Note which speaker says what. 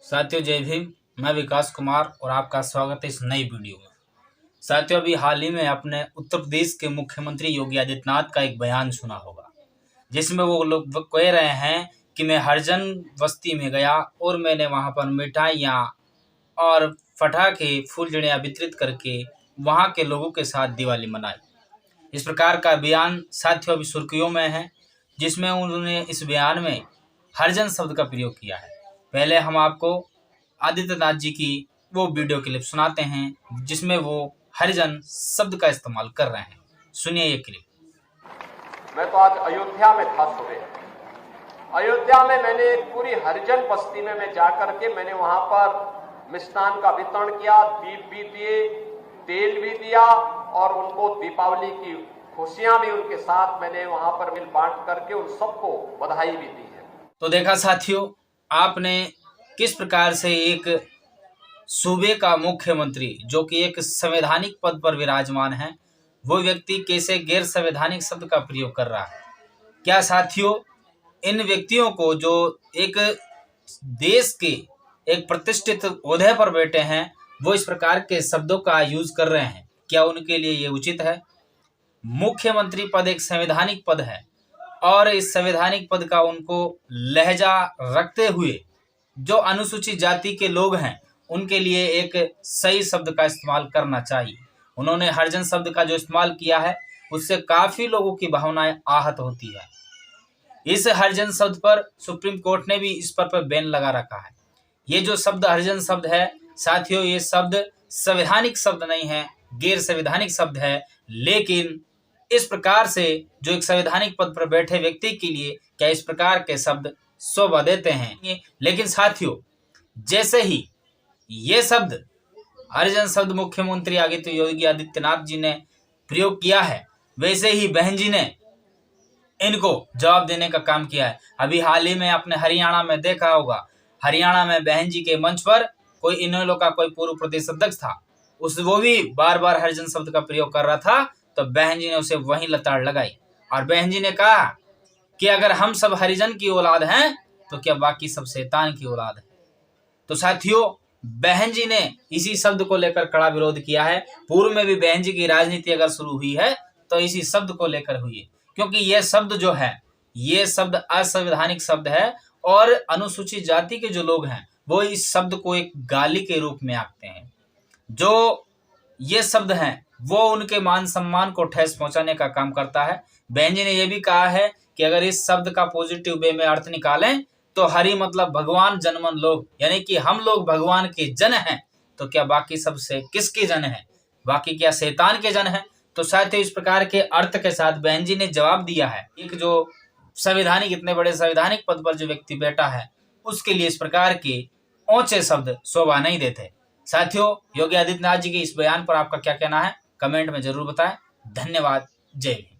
Speaker 1: साथियों जय भीम। मैं विकास कुमार और आपका स्वागत है इस नई वीडियो में। साथियों अभी हाल ही में आपने उत्तर प्रदेश के मुख्यमंत्री योगी आदित्यनाथ का एक बयान सुना होगा, जिसमें वो लोग कह रहे हैं कि मैं हरिजन बस्ती में गया और मैंने वहां पर मिठाइयाँ और पटाखे फुलझड़ियाँ वितरित करके वहां के लोगों के साथ दिवाली मनाई। इस प्रकार का बयान साथियों अभी सुर्खियों में है, जिसमें उन्होंने इस बयान में हरिजन शब्द का प्रयोग किया है। पहले हम आपको आदित्यनाथ जी की वो वीडियो क्लिप सुनाते हैं जिसमें वो हरिजन शब्द का इस्तेमाल कर रहे हैं। सुनिए ये क्लिप।
Speaker 2: मैं तो आज अयोध्या में था सुबह। अयोध्या में मैंने एक पूरी हरिजन बस्ती में मैं जाकर के मैंने वहां पर मिष्ठान का वितरण किया, दीप भी दिए, तेल भी दिया और उनको दीपावली की खुशियां भी उनके साथ मैंने वहां पर मिल बांट करके उन सबको बधाई भी दी है।
Speaker 1: तो देखा साथियों, आपने किस प्रकार से एक सूबे का मुख्यमंत्री जो कि एक संवैधानिक पद पर विराजमान है, वो व्यक्ति कैसे गैर संवैधानिक शब्द का प्रयोग कर रहा है। क्या साथियों, इन व्यक्तियों को जो एक देश के एक प्रतिष्ठित ओहदे पर बैठे हैं, वो इस प्रकार के शब्दों का यूज कर रहे हैं, क्या उनके लिए ये उचित है? मुख्यमंत्री पद एक संवैधानिक पद है और इस संवैधानिक पद का उनको लहजा रखते हुए जो अनुसूचित जाति के लोग हैं उनके लिए एक सही शब्द का इस्तेमाल करना चाहिए। उन्होंने हरिजन शब्द का जो इस्तेमाल किया है उससे काफी लोगों की भावनाएं आहत होती है। इस हरिजन शब्द पर सुप्रीम कोर्ट ने भी इस पर बैन लगा रखा है। ये जो शब्द हरिजन शब्द है साथियों, ये शब्द संवैधानिक शब्द नहीं है, गैर संवैधानिक शब्द है। लेकिन इस प्रकार से जो एक संवैधानिक पद पर बैठे व्यक्ति के लिए क्या इस प्रकार के शब्द शोभा देते हैं? लेकिन साथियों, जैसे ही ये शब्द हरिजन शब्द मुख्यमंत्री योगी आदित्यनाथ जी ने प्रयोग किया है, वैसे ही बहन जी ने इनको जवाब देने का काम किया है। अभी हाल ही में आपने हरियाणा में देखा होगा, हरियाणा में बहन जी के मंच पर कोई इनेलो का कोई पूर्व प्रदेश अध्यक्ष था, वो भी बार बार हरिजन शब्द का प्रयोग कर रहा था, तो बहन जी ने उसे वहीं लताड़ लगाई और बहन जी ने कहा कि अगर हम सब हरिजन की औलाद हैं तो क्या बाकी सब शैतान की औलाद है। तो साथियों, बहन जी ने इसी शब्द को लेकर कड़ा विरोध किया है। पूर्व में भी बहन जी की राजनीति अगर शुरू हुई है तो इसी शब्द को लेकर हुई है, क्योंकि यह शब्द जो है ये शब्द असंवैधानिक शब्द है और अनुसूचित जाति के जो लोग हैं वो इस शब्द को एक गाली के रूप में आंकते हैं। जो ये शब्द हैं वो उनके मान सम्मान को ठेस पहुंचाने का काम करता है। बहन जी ने यह भी कहा है कि अगर इस शब्द का पॉजिटिव वे में अर्थ निकालें तो हरि मतलब भगवान, जनमन लोग, यानी कि हम लोग भगवान के जन हैं, तो क्या बाकी सबसे किसके जन हैं? बाकी क्या शैतान के जन हैं? तो शायद इस प्रकार के अर्थ के साथ बहन जी ने जवाब दिया है। एक जो संवैधानिक, इतने बड़े संवैधानिक पद पर जो व्यक्ति बैठा है उसके लिए इस प्रकार के ऊंचे शब्द शोभा नहीं देते। साथियों, योगी आदित्यनाथ जी के इस बयान पर आपका क्या कहना है? कमेंट में जरूर बताएं। धन्यवाद। जय हिंद।